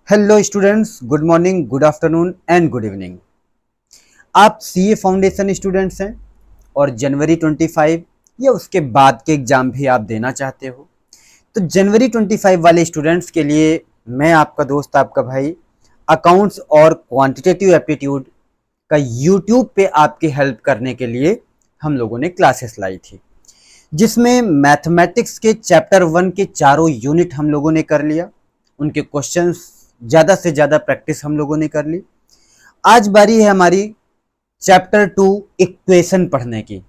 Hello students, good morning, good afternoon and good evening. आप CA foundation students हैं और जनवरी 25 या उसके बाद के एग्जाम भी आप देना चाहते हो, तो जनवरी 25 वाले स्टूडेंट्स के लिए मैं आपका दोस्त, आपका भाई, अकाउंट्स और क्वांटिटेटिव एप्टीट्यूड का यूट्यूब पे आपकी हेल्प करने के लिए हम लोगों ने क्लासेस लाई थी, जिसमें मैथमेटिक्स के चैप्टर 1 के चारों यूनिट हम लोगों ने कर लिया। उनके क्वेश्चंस ज़्यादा से ज़्यादा प्रैक्टिस हम लोगों ने कर ली। आज बारी है हमारी चैप्टर 2 इक्वेशन पढ़ने की।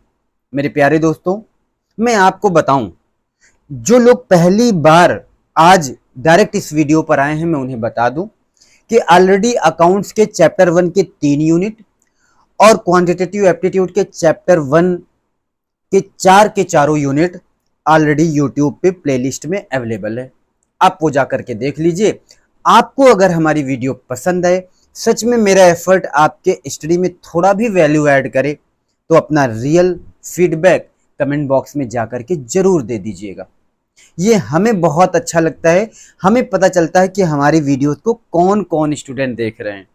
मेरे प्यारे दोस्तों, मैं आपको बताऊं, जो लोग पहली बार आज डायरेक्ट इस वीडियो पर आए हैं, मैं उन्हें बता दूं कि ऑलरेडी अकाउंट्स के चैप्टर 1 के 3 यूनिट और क्वांटिटेटिव एप्टीट्यूड के चैप्टर 1 के चारों यूनिट ऑलरेडी यूट्यूब पे प्लेलिस्ट में अवेलेबल है। आप वो जा करके देख लीजिए। आपको अगर हमारी वीडियो पसंद आए, सच में मेरा एफर्ट आपके स्टडी में थोड़ा भी वैल्यू ऐड करे, तो अपना रियल फीडबैक कमेंट बॉक्स में जा करके जरूर दे दीजिएगा। ये हमें बहुत अच्छा लगता है। हमें पता चलता है कि हमारी वीडियोस को कौन कौन स्टूडेंट देख रहे हैं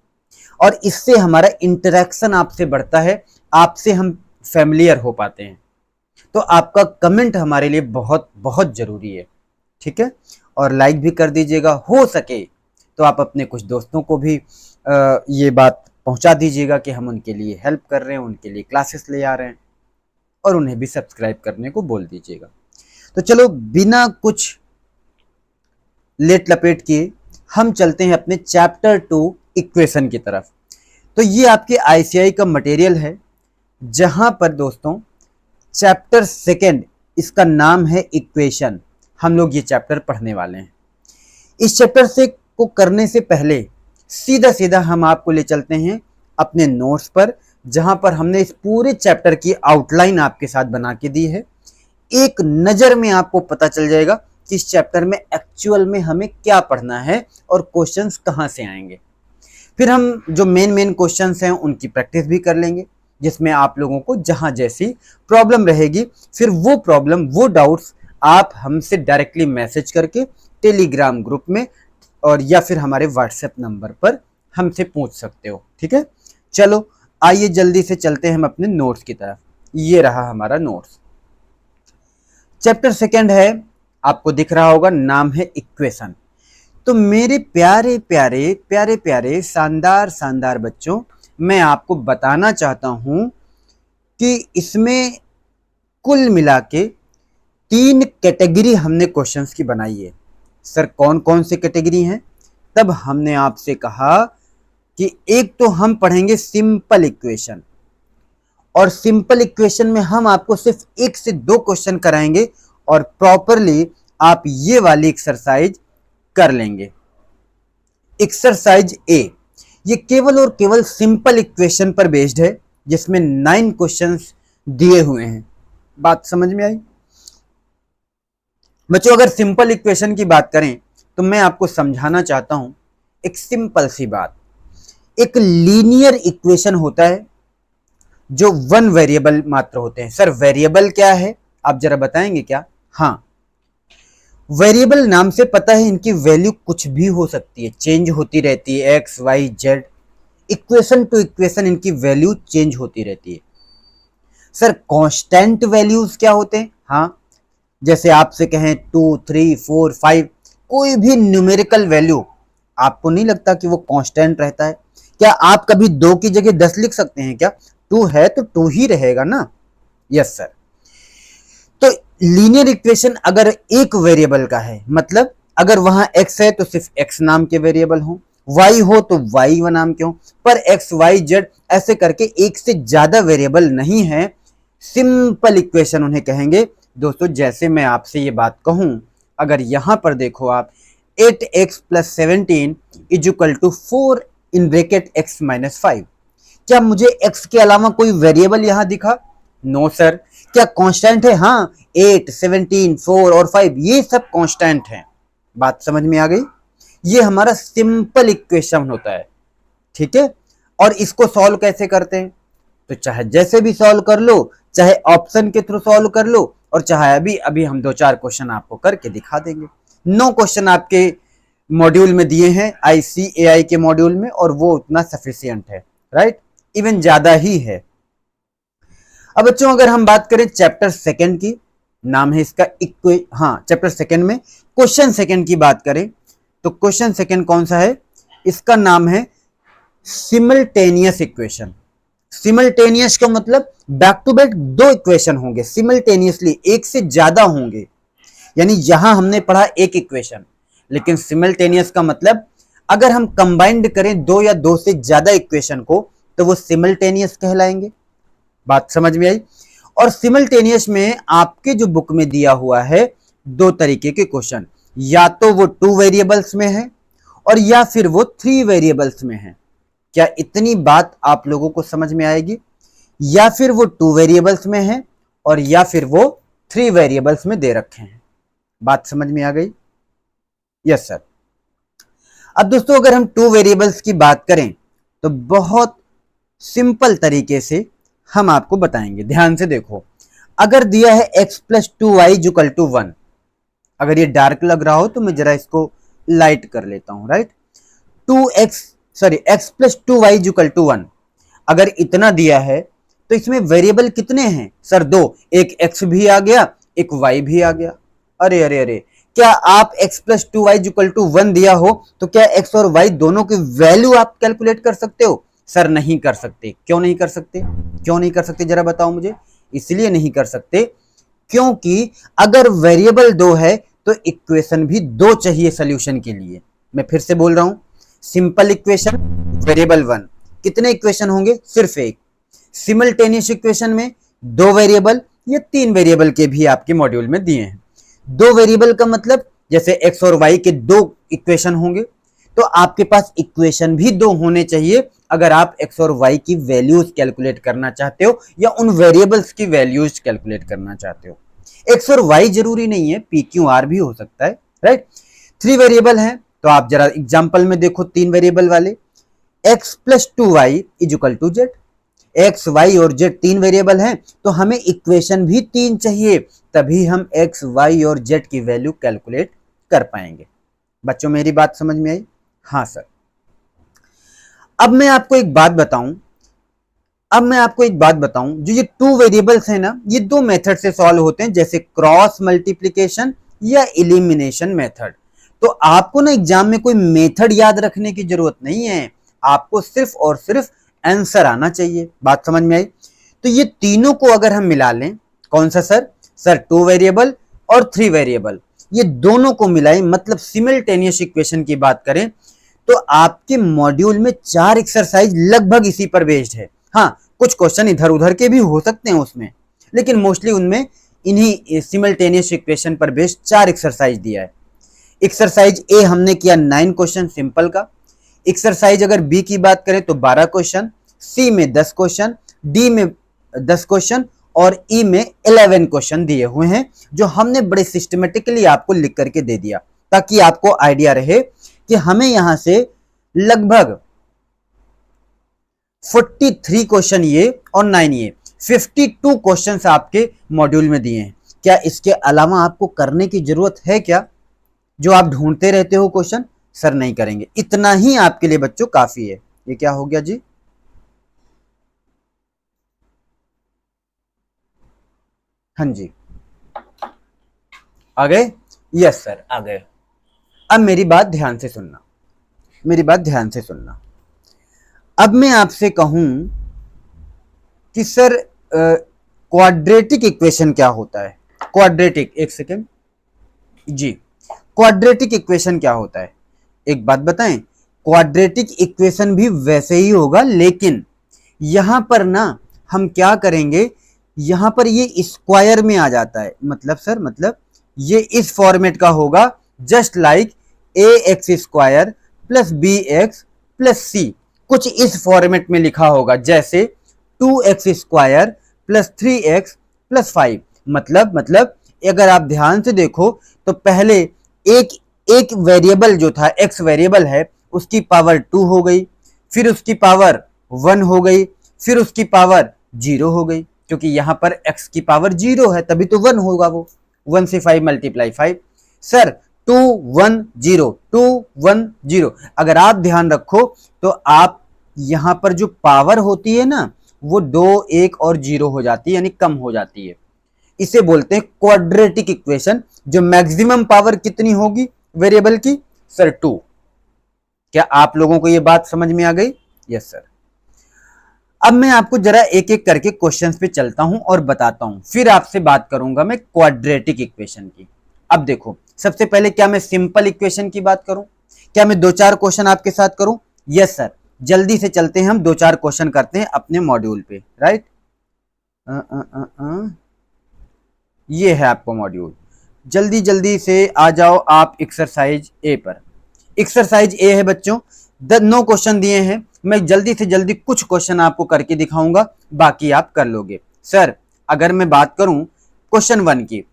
और इससे हमारा इंटरेक्शन आपसे बढ़ता है, आपसे हम फैमिलियर हो पाते हैं। तो आपका कमेंट हमारे लिए बहुत बहुत जरूरी है, ठीक है। और लाइक भी कर दीजिएगा, हो सके तो आप अपने कुछ दोस्तों को भी ये बात पहुंचा दीजिएगा कि हम उनके लिए हेल्प कर रहे हैं, उनके लिए क्लासेस ले आ रहे हैं, और उन्हें भी सब्सक्राइब करने को बोल दीजिएगा। तो चलो, बिना कुछ लेट लपेट किए हम चलते हैं अपने चैप्टर 2 इक्वेशन की तरफ। तो ये आपके आईसीआई का मटेरियल है, जहां पर दोस्तों चैप्टर 2 इसका नाम है इक्वेशन। हम लोग ये चैप्टर पढ़ने वाले हैं। इस चैप्टर से को करने से पहले सीधा सीधा हम आपको ले चलते हैं अपने नोट्स पर, जहां पर हमने इस पूरे चैप्टर की आउटलाइन आपके साथ बना के दी है। एक नज़र में आपको पता चल जाएगा कि इस चैप्टर में एक्चुअल में हमें क्या पढ़ना है और क्वेश्चंस कहां से आएंगे। फिर हम जो मेन क्वेश्चंस हैं उनकी प्रैक्टिस भी कर लेंगे, जिसमें आप लोगों को जहां जैसी प्रॉब्लम रहेगी, फिर वो प्रॉब्लम, वो डाउट्स आप हमसे डायरेक्टली मैसेज करके टेलीग्राम ग्रुप में और या फिर हमारे व्हाट्सएप नंबर पर हमसे पूछ सकते हो, ठीक है। चलो आइए जल्दी से चलते हैं हम अपने नोट्स की तरफ। ये रहा हमारा नोट्स। चैप्टर 2 है, आपको दिख रहा होगा, नाम है इक्वेशन। तो मेरे प्यारे प्यारे प्यारे प्यारे शानदार शानदार बच्चों, मैं आपको बताना चाहता हूं कि इसमें कुल मिला के 3 कैटेगरी हमने क्वेश्चंस की बनाई है। सर कौन कौन से कैटेगरी हैं? तब हमने आपसे कहा कि एक तो हम पढ़ेंगे सिंपल इक्वेशन, और सिंपल इक्वेशन में हम आपको सिर्फ 1 से 2 क्वेश्चन कराएंगे और प्रॉपरली आप ये वाली एक्सरसाइज कर लेंगे। एक्सरसाइज ए, ये केवल और केवल सिंपल इक्वेशन पर बेस्ड है, जिसमें 9 क्वेश्चंस दिए हुए हैं। बात समझ में आई बच्चों? अगर सिंपल इक्वेशन की बात करें तो मैं आपको समझाना चाहता हूं एक सिंपल सी बात। एक लीनियर इक्वेशन होता है जो 1 वेरिएबल मात्र होते हैं। सर वेरिएबल क्या है, आप जरा बताएंगे क्या? हाँ, वेरिएबल नाम से पता है इनकी वैल्यू कुछ भी हो सकती है, चेंज होती रहती है, X Y Z. Equation to equation इनकी वैल्यू चेंज होती रहती है। सर कांस्टेंट वैल्यूज क्या होते हैं? हाँ, जैसे आपसे कहें 2, 3, 4, 5, कोई भी न्यूमेरिकल वैल्यू, आपको नहीं लगता कि वो कांस्टेंट रहता है? क्या आप कभी 2 की जगह 10 लिख सकते हैं क्या? 2 है तो 2 ही रहेगा ना। Yes sir. तो लीनियर इक्वेशन अगर एक वेरिएबल का है, मतलब अगर वहां x है तो सिर्फ x नाम के वेरिएबल हो, y हो तो y नाम के हो, पर x y z ऐसे करके एक से ज्यादा वेरिएबल नहीं है, सिंपल इक्वेशन उन्हें कहेंगे। दोस्तों जैसे मैं आपसे ये बात कहूं, अगर यहां पर देखो आप 8x + 17 = 4 इन ब्रैकेट x - 5, क्या मुझे x के अलावा कोई वेरिएबल यहां दिखा? No sir. क्या कांस्टेंट है? हाँ, 8, 17, 4 और 5 ये सब कांस्टेंट हैं। बात समझ में आ गई? ये हमारा सिंपल इक्वेशन होता है, ठीक है। और इसको सॉल्व कैसे करते हैं? तो चाहे जैसे भी सॉल्व कर लो, चाहे ऑप्शन के थ्रू सॉल्व कर लो, और चाहे अभी अभी हम 2-4 क्वेश्चन आपको करके दिखा देंगे। 9 क्वेश्चन आपके मॉड्यूल में दिए हैं ICAI के मॉड्यूल में, और वो उतना सफिशियंट है, राइट, इवन ज्यादा ही है। अब बच्चों अगर हम बात करें चैप्टर सेकंड की, नाम है इसका चैप्टर सेकंड में क्वेश्चन सेकंड की बात करें तो क्वेश्चन सेकंड कौन सा है, इसका नाम है सिमल्टेनियस इक्वेशन। सिमल्टेनियस का मतलब बैक टू बैक दो इक्वेशन होंगे, सिमल्टेनियसली एक से ज्यादा होंगे, यानी यहां हमने पढ़ा एक इक्वेशन, लेकिन सिमल्टेनियस का मतलब अगर हम कंबाइंड करें दो या दो से ज्यादा इक्वेशन को तो वो सिमल्टेनियस कहलाएंगे। बात समझ में आई। और सिमल्टेनियस में आपके जो बुक में दिया हुआ है दो तरीके के क्वेश्चन, या तो वो 2 वेरिएबल्स में है और या फिर वो 3 वेरिएबल्स में है। क्या इतनी बात आप लोगों को समझ में आएगी? या फिर वो 2 वेरिएबल्स में है और या फिर वो 3 वेरिएबल्स में दे रखे हैं। बात समझ में आ गई? Yes sir. अब दोस्तों अगर हम 2 वेरिएबल्स की बात करें तो बहुत सिंपल तरीके से हम आपको बताएंगे। ध्यान से देखो, अगर दिया है x + 2y = 1, अगर ये डार्क लग रहा हो तो मैं जरा इसको लाइट कर लेता हूं, राइट। x + 2y = 1, अगर इतना दिया है तो इसमें वेरिएबल कितने हैं सर? 2, एक x भी आ गया, एक y भी आ गया। अरे अरे अरे, क्या आप x + 2y = 1 दिया हो तो क्या x और y दोनों की वैल्यू आप कैलकुलेट कर सकते हो? सर नहीं कर सकते। क्यों नहीं कर सकते? क्यों नहीं कर सकते जरा बताओ मुझे। इसलिए नहीं कर सकते क्योंकि अगर वेरिएबल 2 है तो इक्वेशन भी 2 चाहिए सॉल्यूशन के लिए। मैं फिर से बोल रहा हूं, सिंपल इक्वेशन वेरिएबल 1, कितने इक्वेशन होंगे? सिर्फ एक। सिमल्टेनियस इक्वेशन में 2 वेरिएबल या 3 वेरिएबल के भी आपके मॉड्यूल में दिए हैं। 2 वेरिएबल का मतलब जैसे x और y के 2 इक्वेशन होंगे, तो आपके पास इक्वेशन भी 2 होने चाहिए अगर आप x और y की वैल्यूज कैलकुलेट करना चाहते हो या उन वेरिएबल्स की वैल्यूज कैलकुलेट करना चाहते हो। x और y जरूरी नहीं है, p q r भी हो सकता है, राइट। 3 वेरिएबल हैं तो आप जरा एग्जांपल में देखो, 3 वेरिएबल वाले x + 2y = z। x, y और z 3 वेरिएबल हैं तो हमें इक्वेशन भी 3 चाहिए, तभी हम x, y और z की वैल्यू कैलकुलेट कर पाएंगे। बच्चों मेरी बात समझ में आई? हाँ सर। अब मैं आपको एक बात बताऊं, जो ये 2 वेरिएबल्स हैं ना, ये 2 मेथड से सॉल्व होते हैं, जैसे क्रॉस मल्टीप्लिकेशन या एलिमिनेशन मेथड। तो आपको ना एग्जाम में कोई मेथड याद रखने की जरूरत नहीं है, आपको सिर्फ और सिर्फ आंसर आना चाहिए। बात समझ में आई? तो ये तीनों को अगर हम मिला लें, कौन सा सर? 2 वेरिएबल और 3 वेरिएबल, ये दोनों को मिलाएं, मतलब सिमल्टेनियस इक्वेशन की बात करें तो आपके मॉड्यूल में 4 एक्सरसाइज लगभग इसी पर बेस्ड है। हाँ, कुछ क्वेश्चन इधर उधर के भी हो सकते हैं उसमें, लेकिन मोस्टली उनमें इन्हीं सिमल्टेनियस इक्वेशन पर बेस्ड 4 एक्सरसाइज दिया है। एक्सरसाइज ए हमने किया 9 क्वेश्चन सिंपल का। एक्सरसाइज अगर बी की बात करें तो 12 क्वेश्चन, सी में 10 क्वेश्चन, डी में 10 क्वेश्चन और ई में 11 क्वेश्चन दिए हुए हैं, जो हमने बड़े सिस्टमेटिकली आपको लिख करके दे दिया, ताकि आपको आइडिया रहे कि हमें यहां से लगभग 43 क्वेश्चन ये और 9 ये 52 क्वेश्चंस आपके मॉड्यूल में दिए हैं। क्या इसके अलावा आपको करने की जरूरत है क्या? जो आप ढूंढते रहते हो क्वेश्चन? सर नहीं करेंगे, इतना ही आपके लिए बच्चों काफी है। ये क्या हो गया जी? हाँ जी, आ गए? यस सर, आ गए। अब मेरी बात ध्यान से सुनना, अब मैं आपसे कहूं कि सर क्वाड्रेटिक इक्वेशन क्या होता है? क्वाड्रेटिक, एक सेकेंड जी, क्वाड्रेटिक इक्वेशन क्या होता है? एक बात बताएं, क्वाड्रेटिक इक्वेशन भी वैसे ही होगा, लेकिन यहां पर ना हम क्या करेंगे, यहां पर ये स्क्वायर में आ जाता है। मतलब सर, मतलब ये इस फॉर्मेट का होगा, just like ax² + bx + c, कुछ इस फॉर्मेट में लिखा होगा, जैसे 2x² + 3x + 5। मतलब अगर आप ध्यान से देखो तो पहले एक वेरिएबल जो था, x वेरिएबल है, उसकी पावर 2 हो गई, फिर उसकी पावर 1 हो गई, फिर उसकी पावर 0 हो गई, क्योंकि यहां पर x की पावर 0 है तभी तो 1 होगा वो। 1 से 5 × 5। सर 210 210। अगर आप ध्यान रखो तो आप यहां पर जो पावर होती है ना वो 2 1 और 0 हो जाती है, यानी कम हो जाती है। इसे बोलते हैं क्वाड्रेटिक इक्वेशन। जो मैक्सिमम पावर कितनी होगी वेरिएबल की? सर 2। क्या आप लोगों को यह बात समझ में आ गई? Yes sir. अब मैं आपको जरा एक एक करके क्वेश्चंस पे चलता हूं और बताता हूं, फिर आपसे बात करूंगा मैं क्वाड्रेटिक इक्वेशन की। अब देखो, सबसे पहले क्या मैं सिंपल इक्वेशन की बात करूं? क्या मैं 2-4 क्वेश्चन आपके साथ करूं? Yes sir. जल्दी से चलते हैं, हम 2-4 क्वेश्चन करते हैं अपने मॉड्यूल पे, राइट। ये है आपको मॉड्यूल। जल्दी जल्दी से आ जाओ आप एक्सरसाइज ए पर। एक्सरसाइज ए है बच्चों, 9 क्वेश्चन दिए हैं। मैं जल्दी से जल्दी कुछ क्वेश्चन आपको करके दिखाऊंगा, बाकी आप कर लोगे। सर अगर मैं बात करूं क्वेश्चन 1 की,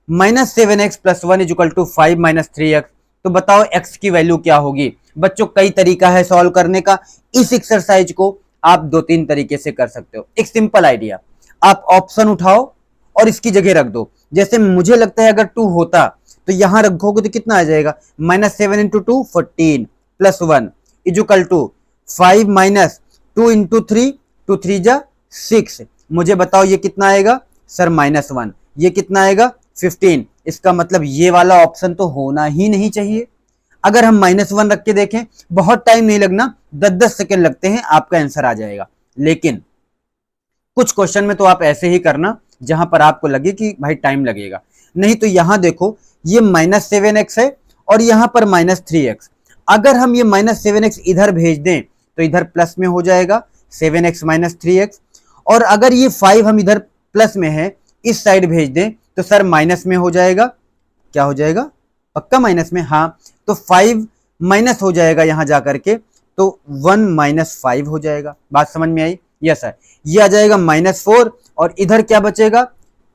-7x + 1 = 5 - 3x, तो बताओ x की वैल्यू क्या होगी? बच्चों कई तरीका है सॉल्व करने का। इस एक्सरसाइज को आप 2-3 तरीके से कर सकते हो। एक सिंपल आइडिया, आप ऑप्शन उठाओ और इसकी जगह रख दो। जैसे मुझे लगता है अगर 2 होता तो यहां रखोगे तो कितना आ जाएगा? -7 × 2 14 + 1 = 5 - 2 × 3 2 3 जा 6। मुझे बताओ ये कितना आएगा? सर -1। ये कितना आएगा? 15। इसका मतलब ये वाला ऑप्शन तो होना ही नहीं चाहिए। अगर हम -1 रख के देखें, बहुत टाइम नहीं लगना, 10-10 सेकेंड लगते हैं, आपका आंसर आ जाएगा। लेकिन कुछ क्वेश्चन में तो आप ऐसे ही करना जहां पर आपको लगे कि भाई टाइम लगेगा। नहीं तो यहां देखो, ये -7x है और यहां पर -3x। अगर हम ये -7x इधर भेज दें तो इधर प्लस में हो जाएगा 7x - 3x, और अगर ये 5 हम इधर प्लस में है, इस साइड भेज दें तो सर माइनस में हो जाएगा। क्या हो जाएगा? पक्का माइनस में? हाँ, तो 5 माइनस हो जाएगा यहां जाकर के, तो 1 - 5 हो जाएगा। बात समझ में आई? Yes sir. ये आ जाएगा -4 और इधर क्या बचेगा?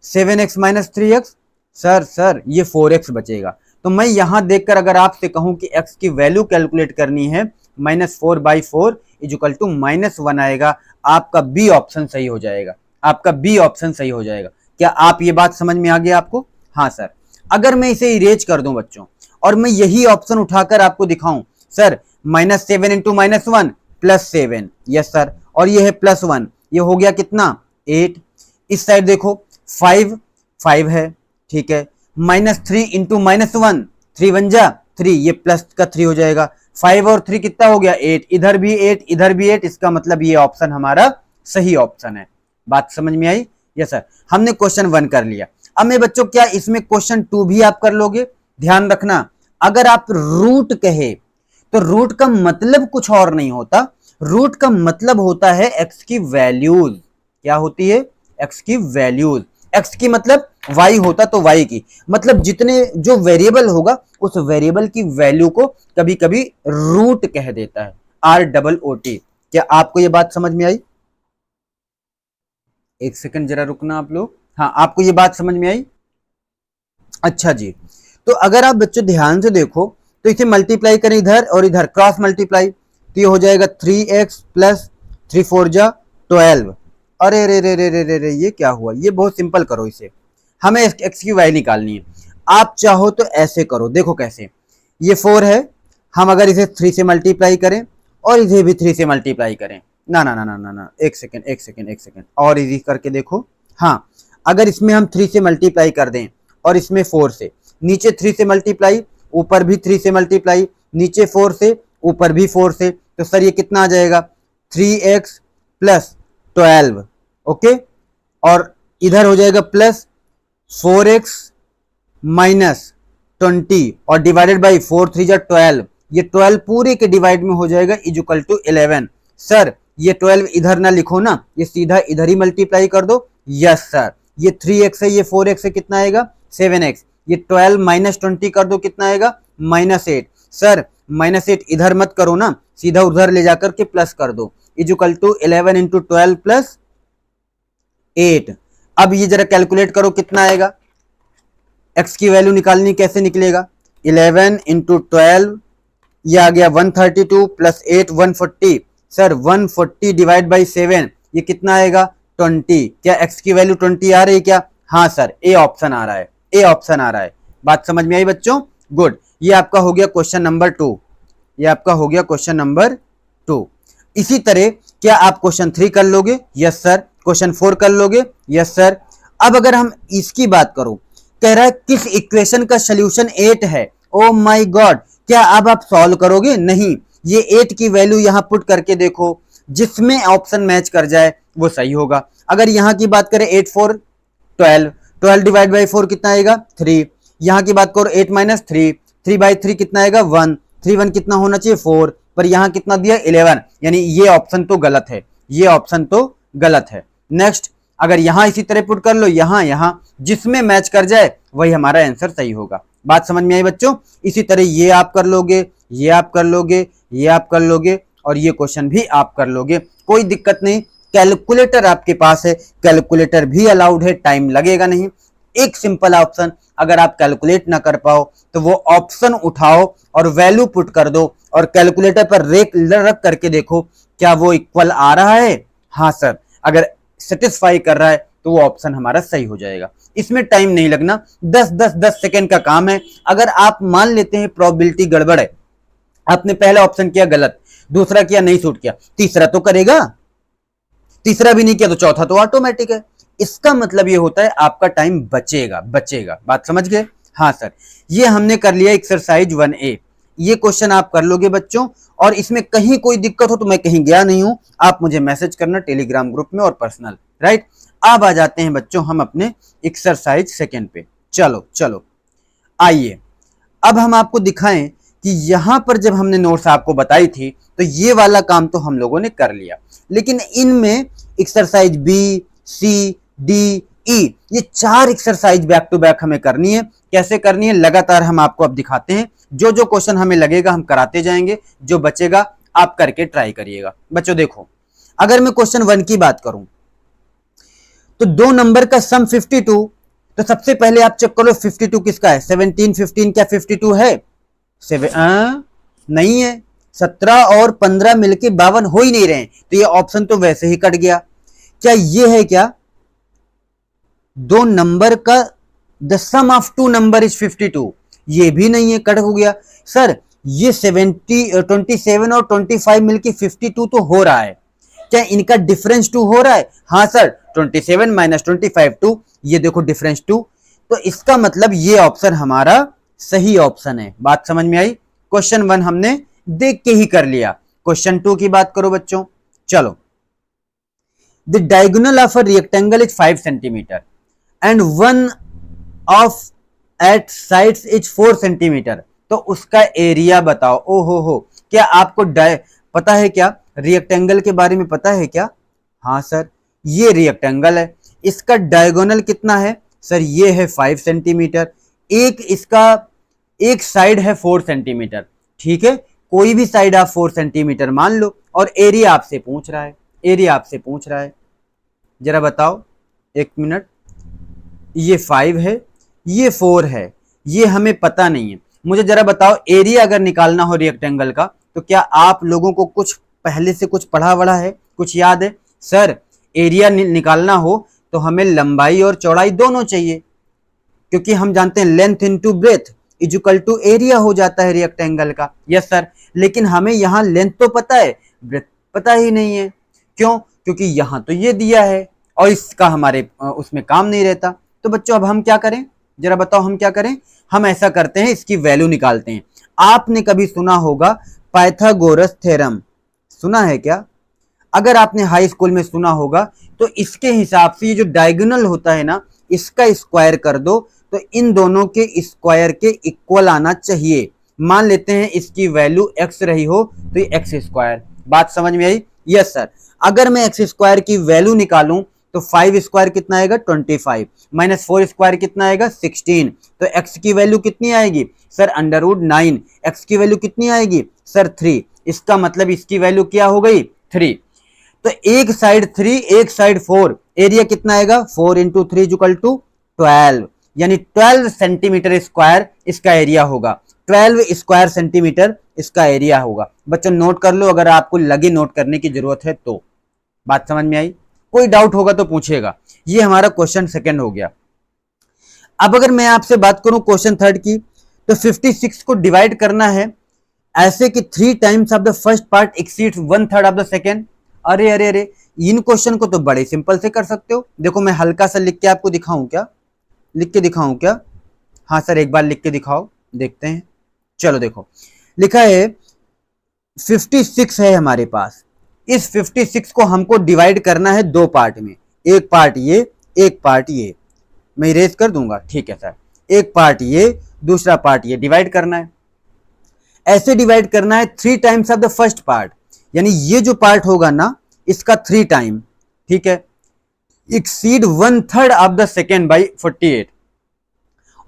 7x - 3x। सर ये 4x बचेगा। तो मैं यहां देखकर अगर आपसे कहूं कि x की वैल्यू कैलकुलेट करनी है, -4/4 = -1 आएगा। आपका बी ऑप्शन सही हो जाएगा। आपका बी ऑप्शन सही हो जाएगा। क्या आप ये बात समझ में आ गया आपको? हाँ सर। अगर मैं इसे इरेज कर दूं बच्चों और मैं यही ऑप्शन उठाकर आपको दिखाऊं, सर -7 × -1 +7। Yes sir. और ये है +1, ये हो गया कितना? 8। इस साइड देखो 5 है, ठीक है। -3 × -1 3 1 जा 3, ये प्लस का 3 हो जाएगा। 5 और 3 कितना हो गया? 8। इधर भी 8 इधर भी 8, इसका मतलब ये ऑप्शन हमारा सही ऑप्शन है। बात समझ में आई? Yes sir. हमने क्वेश्चन 1 कर लिया। अब मैं बच्चों क्या इसमें क्वेश्चन 2 भी आप कर लोगे? ध्यान रखना, अगर आप रूट कहे तो रूट का मतलब कुछ और नहीं होता। रूट का मतलब होता है एक्स की वैल्यूज। क्या होती है? एक्स की वैल्यूज। एक्स की मतलब वाई होता तो वाई की, मतलब जितने जो वेरिएबल होगा उस वेरिएबल की वैल्यू को कभी कभी रूट कह देता है, ROOT। क्या आपको ये बात समझ में आई? एक सेकंड जरा रुकना आप लोग। हाँ, आपको ये बात समझ में आई? अच्छा जी। तो अगर आप बच्चों ध्यान से देखो तो इसे मल्टीप्लाई करें इधर और इधर, क्रॉस मल्टीप्लाई, तो ये हो जाएगा 3x + 3 4 जा 12। अरे रे रे रे रे रे रे, ये क्या हुआ? ये बहुत सिंपल करो इसे, हमें x की वैल्यू निकालनी है। आप चाहो तो ऐसे करो, देखो कैसे। ये 4 है, हम अगर इसे 3 से मल्टीप्लाई करें और इसे भी 3 से मल्टीप्लाई करें, ना ना ना ना ना ना, एक सेकेंड और इजी करके देखो। हाँ, अगर इसमें हम 3 से मल्टीप्लाई कर दें और इसमें 4 से, नीचे 3 से मल्टीप्लाई, ऊपर भी 3 से मल्टीप्लाई, नीचे 4 से, ऊपर भी 4 से, तो सर ये कितना आ जाएगा? 3x + 12। ओके, और इधर हो जाएगा +4x - 20 और डिवाइडेड बाई 4 3 जा 12। ये 12 पूरे के डिवाइड में हो जाएगा = 11। सर ये 12 इधर ना लिखो ना, ये सीधा इधर ही मल्टीप्लाई कर दो। Yes sir. ये 3x है, ये 4x है, कितना आएगा? 7x। ये 12 - 20 कर दो, कितना आएगा? -8। सर -8 इधर मत करो ना, सीधा उधर ले जाकर के प्लस कर दो, = 11 × 12 + 8। अब ये जरा कैलकुलेट करो कितना आएगा? x की वैल्यू निकालनी, कैसे निकलेगा? 11 × 12, ये आ गया 132 + 8 140। सर 140 डिवाइड बाई 7, ये कितना आएगा? 20। क्या x की वैल्यू 20 आ रही है क्या? हाँ सर, ए ऑप्शन आ रहा है, ए ऑप्शन आ रहा है। बात समझ में आई बच्चों? गुड। ये आपका हो गया क्वेश्चन नंबर 2, ये आपका हो गया क्वेश्चन नंबर 2। इसी तरह क्या आप क्वेश्चन 3 कर लोगे? Yes sir. क्वेश्चन 4 कर लोगे? Yes sir. अब अगर हम इसकी बात करो, कह रहा है किस इक्वेशन का सोल्यूशन 8 है। ओ माय गॉड, क्या अब आप सॉल्व करोगे? नहीं, ये 8 की वैल्यू यहां पुट करके देखो, जिसमें ऑप्शन मैच कर जाए वो सही होगा। अगर यहां की बात करें 8 4 12, 12 डिवाइड बाई 4 कितना आएगा? 3। यहां की बात करो 8 माइनस 3, 3 बाई 3 कितना आएगा? 1, 3 1 कितना होना चाहिए? 4, पर यहां कितना दिया? 11, यानी ये ऑप्शन तो गलत है, ये ऑप्शन तो गलत है। नेक्स्ट, अगर यहां इसी तरह पुट कर लो, यहां जिसमें मैच कर जाए वही हमारा आंसर सही होगा। बात समझ में आई बच्चों? इसी तरह ये आप कर लोगे, ये आप कर लोगे, ये आप कर लोगे, और ये क्वेश्चन भी आप कर लोगे, कोई दिक्कत नहीं। कैलकुलेटर आपके पास है, कैलकुलेटर भी अलाउड है, टाइम लगेगा नहीं। एक सिंपल ऑप्शन, अगर आप कैलकुलेट ना कर पाओ तो वो ऑप्शन उठाओ और वैल्यू पुट कर दो, और कैलकुलेटर पर रख करके देखो क्या वो इक्वल आ रहा है। हाँ सर, अगर सेटिस्फाई कर रहा है तो वो ऑप्शन हमारा सही हो जाएगा। इसमें टाइम नहीं लगना, 10 सेकेंड का काम है। अगर आप मान लेते हैं प्रोबेबिलिटी गड़बड़ है, आपने पहला ऑप्शन किया गलत, दूसरा किया नहीं सूट किया, तीसरा तो करेगा, तीसरा भी नहीं किया तो चौथा तो ऑटोमेटिक है। इसका मतलब ये होता है आपका टाइम बचेगा। बात समझ गए? हाँ सर। ये हमने कर लिया एक्सरसाइज 1A। ये क्वेश्चन आप कर लोगे बच्चों, और इसमें कहीं कोई दिक्कत हो तो मैं कहीं गया नहीं हूं, आप मुझे मैसेज करना टेलीग्राम ग्रुप में और पर्सनल, राइट। अब आ जाते हैं बच्चों हम अपने एक्सरसाइज सेकेंड पे। चलो आइए, अब हम आपको दिखाएं कि यहां पर जब हमने नोट्स आपको बताई थी तो ये वाला काम तो हम लोगों ने कर लिया, लेकिन इनमें एक्सरसाइज बी, सी, डी, ई, ये 4 एक्सरसाइज बैक टू बैक हमें करनी है। कैसे करनी है लगातार हम आपको अब दिखाते हैं। जो जो क्वेश्चन हमें लगेगा हम कराते जाएंगे, जो बचेगा आप करके ट्राई करिएगा। बच्चों देखो, अगर मैं क्वेश्चन 1 की बात करूं तो 2 नंबर का सम 52, तो सबसे पहले आप चेक करो 52 किसका है? 17 15 क्या 52 है? नहीं है, 17 और 15 मिलके 52 हो ही नहीं रहे, तो ये ऑप्शन तो वैसे ही कट गया। क्या ये है क्या? 2 नंबर का the sum of 2 number is 52, ये भी नहीं है, कट हो गया। सर ये 27 और 25 मिलके 52 तो हो रहा है, क्या इनका डिफरेंस 2 हो रहा है? हाँ सर, 27 माइनस 25 2, ये देखो डिफरेंस 2, तो इसका मतलब ये ऑप्शन हमारा सही ऑप्शन है। बात समझ में आई? क्वेश्चन 1 हमने देख के ही कर लिया। क्वेश्चन 2 की बात करो बच्चों। चलो, the diagonal of a rectangle is 5 centimetre and one of its sides is 4 centimetre, तो उसका एरिया बताओ। हो, क्या आपको पता है क्या? रेक्टेंगल के बारे में पता है क्या? हाँ सर, ये रेक्टेंगल है, इसका डायगोनल कितना है? सर ये है 5 सेंटीमीटर, एक साइड है 4 सेंटीमीटर, ठीक है, कोई भी साइड आप 4 सेंटीमीटर मान लो, और एरिया आपसे पूछ रहा है, जरा बताओ, एक मिनट। ये 5 है, ये 4 है, ये हमें पता नहीं है। मुझे जरा बताओ, एरिया अगर निकालना हो रेक्टेंगल का तो क्या आप लोगों को कुछ पहले से कुछ पढ़ा वढ़ा है, कुछ याद है? सर एरिया निकालना हो तो हमें लंबाई और चौड़ाई दोनों चाहिए, क्योंकि हम जानते हैं length into breadth is equal to area हो जाता है रेक्टेंगल का। यस सर, लेकिन हमें यहाँ लेंथ तो पता है, ब्रेथ पता ही नहीं है। क्यों? क्योंकि यहाँ तो ये दिया है और इसका हमारे उसमें काम नहीं रहता। तो बच्चों अब हम क्या करें, जरा बताओ हम क्या करें? हम ऐसा करते हैं, इसकी वैल्यू निकालते हैं। आपने कभी सुना होगा पाइथागोरस थ्योरम, सुना है क्या? अगर आपने हाई स्कूल में सुना होगा तो इसके हिसाब से ये जो डायगोनल होता है ना, इसका स्क्वायर कर दो तो इन दोनों के स्क्वायर के इक्वल आना चाहिए। मान लेते हैं इसकी वैल्यू x रही हो तो ये x स्क्वायर। बात समझ में आई? Yes sir. अगर मैं x स्क्वायर की वैल्यू निकालूं तो 5 स्क्वायर कितना आएगा? 25, माइनस 4 स्क्वायर कितना आएगा? 16, तो x की वैल्यू कितनी आएगी? सर √9। x की वैल्यू कितनी आएगी? सर 3। इसका मतलब इसकी वैल्यू क्या हो गई? 3। तो एक साइड 3, एक साइड 4, एरिया कितना आएगा? 4 × 3 = 12, यानी 12 सेंटीमीटर स्क्वायर इसका एरिया होगा। 12 स्क्वायर सेंटीमीटर इसका एरिया होगा। बच्चों नोट कर लो अगर आपको लगे नोट करने की जरूरत है तो। बात समझ में आई? कोई डाउट होगा तो पूछेगा। ये हमारा क्वेश्चन सेकंड हो गया। अब अगर मैं आपसे बात करूं क्वेश्चन थर्ड की, तो 56 को डिवाइड करना है ऐसे कि 3 times of the first part exceeds 1/3 of the second. अरे अरे अरे, इन क्वेश्चन को तो बड़े सिंपल से कर सकते हो। देखो मैं हल्का सा लिख के आपको दिखाऊं क्या, लिख के दिखाऊं क्या? हाँ सर एक बार लिख के दिखाओ, देखते हैं। चलो देखो, लिखा है 56 है हमारे पास। इस 56 को हमको डिवाइड करना है दो पार्ट में, एक पार्ट ये, एक पार्ट ये। मैं इरेज कर दूंगा, ठीक है सर। एक पार्ट ये, दूसरा पार्ट ये, डिवाइड करना है। ऐसे डिवाइड करना है 3 times of the first part, यानी ये जो पार्ट होगा ना इसका 3 टाइम, ठीक है। Exceed 1/3 of the second by 48।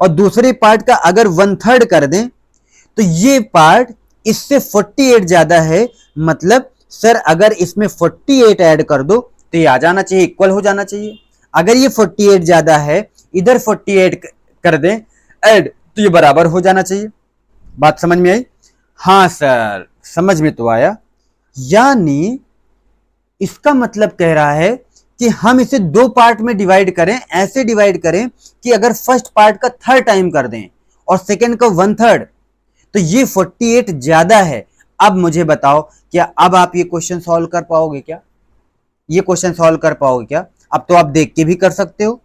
और दूसरे पार्ट का अगर 1/3 कर दें तो ये पार्ट इससे 48 ज्यादा है, मतलब सर अगर इसमें 48 ऐड कर दो तो ये आ जाना चाहिए, इक्वल हो जाना चाहिए। अगर ये 48 ज्यादा है, इधर 48 कर दें ऐड, तो ये बराबर हो जाना चाहिए। बात समझ में आई? हाँ सर समझ में तो आया। यानी इसका मतलब कह रहा है कि हम इसे दो पार्ट में डिवाइड करें, ऐसे डिवाइड करें कि अगर फर्स्ट पार्ट का 3rd टाइम कर दें और सेकेंड का 1/3, तो ये 48 ज्यादा है। अब मुझे बताओ, क्या अब आप ये क्वेश्चन सॉल्व कर पाओगे क्या? ये क्वेश्चन सॉल्व कर पाओगे क्या? अब तो आप देख के भी कर सकते हो,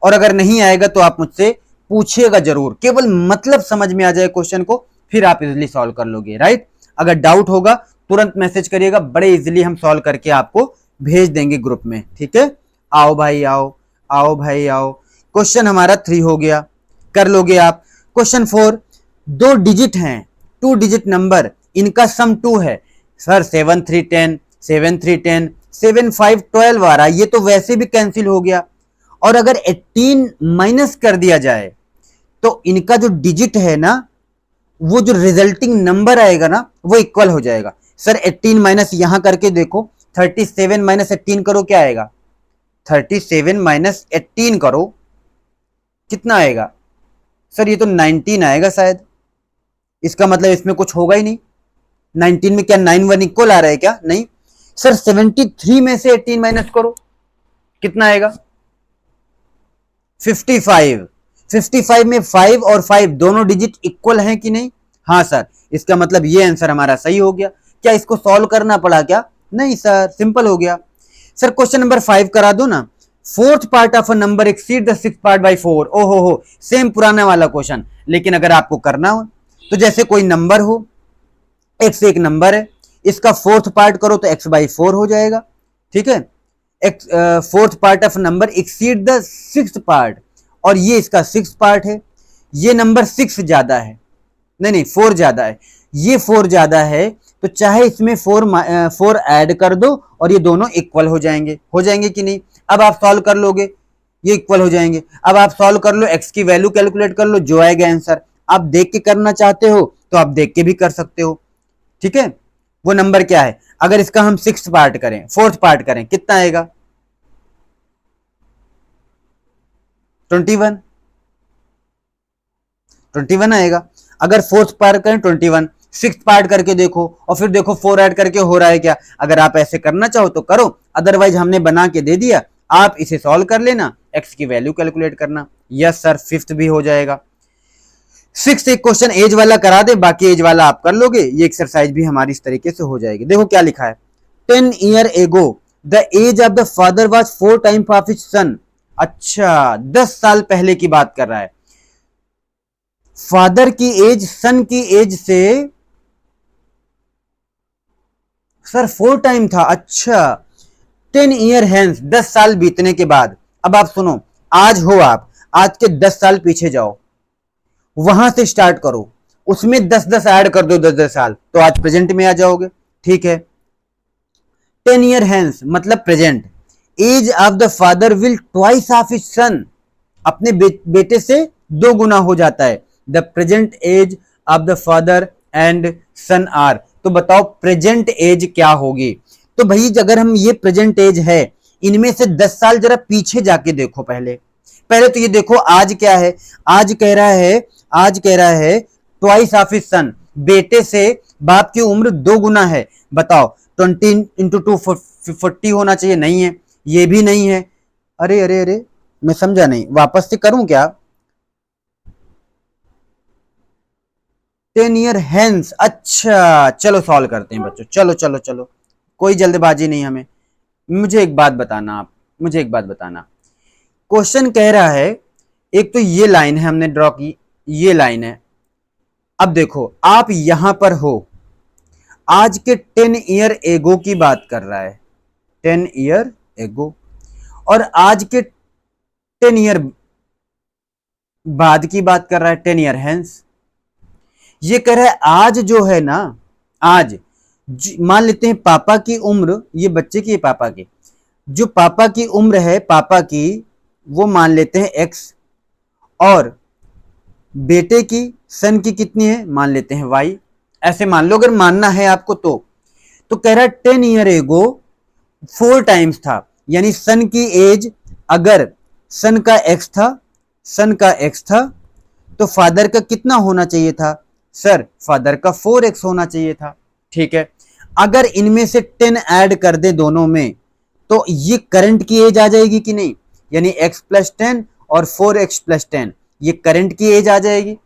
और अगर नहीं आएगा तो आप मुझसे पूछिएगा जरूर, केवल मतलब समझ में आ जाए क्वेश्चन को, फिर आप इजिली सॉल्व कर लोगे, राइट। अगर डाउट होगा तुरंत मैसेज करिएगा, बड़े इजिली हम सॉल्व करके आपको भेज देंगे ग्रुप में, ठीक है। आओ भाई आओ, आओ भाई आओ। क्वेश्चन हमारा 3 हो गया, कर लोगे आप। क्वेश्चन 4, 2 डिजिट हैं, 2 डिजिट नंबर, इनका सम 2 है। सर 7 3 10, 7 3 10, 7 5 12 आ रहा, ये तो वैसे भी कैंसिल हो गया। और अगर 18 माइनस कर दिया जाए तो इनका जो डिजिट है ना, वो जो रिजल्टिंग नंबर आएगा ना वो इक्वल हो जाएगा। सर 18 माइनस यहां करके देखो, 37 माइनस 18 करो, क्या आएगा? 37 माइनस 18 करो, कितना आएगा? सर ये तो 19 आएगा शायद। इसका मतलब इसमें कुछ होगा ही नहीं। 19 में क्या 9 1 इक्वल आ रहा है क्या? नहीं। सर 73 में से 18 माइनस करो, कितना आएगा? 55। 55 में 5 और 5 दोनों डिजिट इक्वल हैं कि नहीं? हाँ सर, इसका मतलब ये आंसर हमारा सही हो गया। क्या इसको सॉल्व करना पड़ा क्या? नहीं सर, सिंपल हो गया। सर क्वेश्चन नंबर 5 करा दो ना। 4th part of a number exceed the 6th part by 4। ओहो हो, सेम पुराना वाला क्वेश्चन, लेकिन अगर आपको करना हो तो जैसे कोई नंबर हो, x एक नंबर है, इसका 4th पार्ट करो तो x बाई 4 हो जाएगा, ठीक है। 4th part of number exceed the 6th part, और ये इसका 6th पार्ट है। ये नंबर 6 ज्यादा है, नहीं 4 ज्यादा है, ये 4 ज्यादा है, तो चाहे इसमें 4 ऐड कर दो और ये दोनों इक्वल हो जाएंगे कि नहीं? अब आप सॉल्व कर लोगे, ये इक्वल हो जाएंगे। अब आप सॉल्व कर लो, x की वैल्यू कैलकुलेट कर लो, जो आएगा आंसर। आप देख के करना चाहते हो तो आप देख के भी कर सकते हो, ठीक है। वो नंबर क्या है? अगर इसका हम 6th पार्ट करें, 4th पार्ट करें, कितना आएगा? 21 आएगा। अगर 4th पार्ट करें 21, 6th पार्ट करके देखो, और फिर देखो 4 ऐड करके हो रहा है क्या। अगर आप ऐसे करना चाहो तो करो, अदरवाइज हमने बना के दे दिया, आप इसे सॉल्व कर लेना, x की वैल्यू कैलकुलेट करना। यस सर, 5th भी हो जाएगा। 6th एक क्वेश्चन एज वाला करा दे, बाकी एज वाला आप कर लोगे। ये एक्सरसाइज भी हमारी इस तरीके से हो जाएगी। देखो क्या लिखा है, 10 year ago the age of the father was 4 time of his son. अच्छा, 10 साल पहले की बात कर रहा है। फादर की एज सन की एज से सर 4 टाइम था। अच्छा, 10 ईयर हेंस, 10 साल बीतने के बाद। अब आप सुनो, आज हो आप, आज के 10 साल पीछे जाओ, वहां से स्टार्ट करो, उसमें 10-10 ऐड कर दो, 10-10 साल, तो आज प्रेजेंट में आ जाओगे, ठीक है। 10 ईयर हेंस मतलब present, age of the father will twice of his son, अपने बेटे से 2 गुना हो जाता है। The present age of the father and son are, तो बताओ प्रेजेंट एज क्या होगी? तो भाई अगर हम ये प्रेजेंट एज है, इनमें से 10 साल जरा पीछे जाके देखो। पहले तो ये देखो आज क्या है, आज कह रहा है ट्वाइस ऑफ हिज सन, बेटे से बाप की उम्र 2 गुना है। बताओ 20 इंटू 2 40 होना चाहिए, नहीं है, ये भी नहीं है। अरे अरे अरे, मैं समझा नहीं, वापस से करूं क्या? 10 ईयर हेंस। अच्छा चलो सॉल्व करते हैं बच्चों, चलो चलो चलो, कोई जल्दबाजी नहीं हमें। मुझे एक बात बताना, आप मुझे एक बात बताना, क्वेश्चन कह रहा है, एक तो ये लाइन है हमने ड्रॉ की, ये लाइन है। अब देखो आप यहां पर हो, आज के 10 ईयर एगो की बात कर रहा है, 10 ईयर एगो, और आज के 10 ईयर बाद की बात कर रहा है, 10 ईयर हेंस। ये कह रहा है आज जो है ना, आज मान लेते हैं पापा की उम्र, ये बच्चे की, पापा की, जो पापा की उम्र है पापा की, वो मान लेते हैं एक्स, और बेटे की, सन की कितनी है, मान लेते हैं वाई। ऐसे मान लो, अगर मानना है आपको तो कह रहा है 10 ईयर एगो 4 टाइम्स था, यानी सन की एज, अगर सन का एक्स था, सन का एक्स था, तो फादर का कितना होना चाहिए था, सर फादर का 4x होना चाहिए था। ठीक है, अगर इनमें से 10 ऐड कर दे दोनों में, तो ये करंट की एज आ जाएगी कि नहीं, यानी x प्लस 10 और 4x प्लस 10, ये करंट की एज आ जाएगी।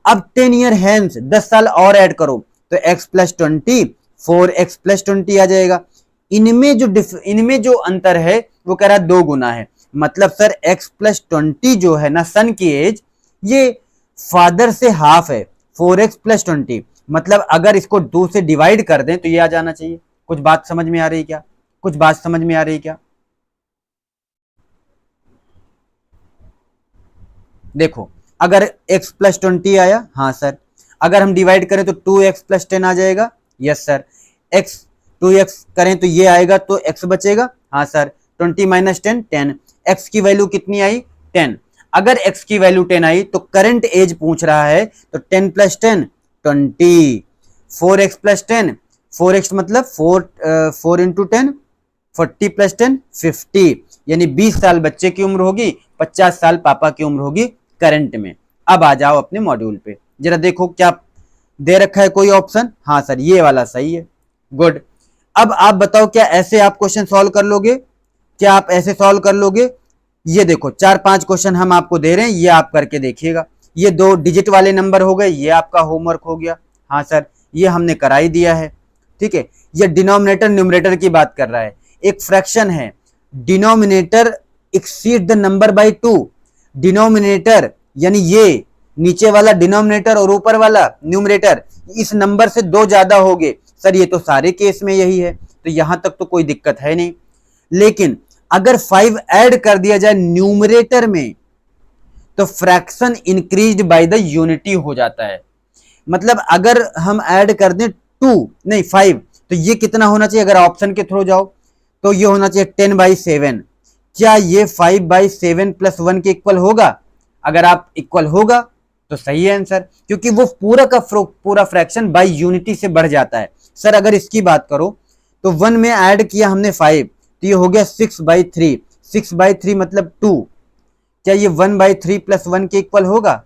अब 10 ईयर हैंस, 10 साल और ऐड करो, तो x प्लस 20, 4x प्लस 20 आ जाएगा। इनमें जो अंतर है वो कह रहा है 2 गुना है, मतलब सर x प्लस 20 जो है ना सन की एज, ये फादर से हाफ है, 4x प्लस 20, मतलब अगर इसको 2 से डिवाइड कर दें तो ये आ जाना चाहिए। कुछ बात समझ में आ रही है क्या, कुछ बात समझ में आ रही है क्या? देखो अगर x प्लस 20 आया, हाँ सर, अगर हम डिवाइड करें तो 2x प्लस 10 आ जाएगा, यस सर, x 2x करें तो ये आएगा, तो x बचेगा, हाँ सर, 20 माइनस 10, 10, x की वैल्यू कितनी आई, 10। अगर x की वैल्यू 10 आई तो करंट एज पूछ रहा है, तो 10 प्लस 10 20, 4x प्लस 10, 4x मतलब 4 इंटू 10, 40 प्लस 10 50, यानी 20 साल बच्चे की उम्र होगी, 50 साल पापा की उम्र होगी करंट में। अब आ जाओ अपने मॉड्यूल पे, जरा देखो क्या दे रखा है कोई ऑप्शन, हाँ सर ये वाला सही है, गुड। अब आप बताओ क्या ऐसे आप क्वेश्चन सॉल्व कर लोगे, क्या आप ऐसे सॉल्व कर लोगे? ये देखो 4-5 क्वेश्चन हम आपको दे रहे हैं, ये आप करके देखिएगा। ये 2 डिजिट वाले नंबर हो गए, ये आपका होमवर्क हो गया, हाँ सर ये हमने करा ही दिया है। ठीक है, ये डिनोमिनेटर न्यूमरेटर की बात कर रहा है, एक फ्रैक्शन है, denominator exceed the number by 2, denominator यानी ये नीचे वाला डिनोमिनेटर और ऊपर वाला न्यूमरेटर इस नंबर से 2 ज्यादा हो गए, सर ये तो सारे केस में यही है, तो यहां तक तो कोई दिक्कत है नहीं। लेकिन अगर 5 ऐड कर दिया जाए न्यूमरेटर में, तो fraction increased by the unity हो जाता है। मतलब अगर हम ऐड कर दें 2 नहीं 5, तो ये कितना होना चाहिए, अगर ऑप्शन के थ्रू जाओ तो ये होना चाहिए 10/7। क्या ये 5/7 प्लस 1 के इक्वल होगा? अगर आप इक्वल होगा तो सही है आंसर, क्योंकि वो पूरा का पूरा फ्रैक्शन बाय यूनिटी से बढ़ जाता है। सर अगर इसकी बात करो तो 1 में ऐड किया हमने 5, तो ये हो गया 6/3, 6/3 मतलब 2, क्या ये 1/3 प्लस 1 के इक्वल होगा?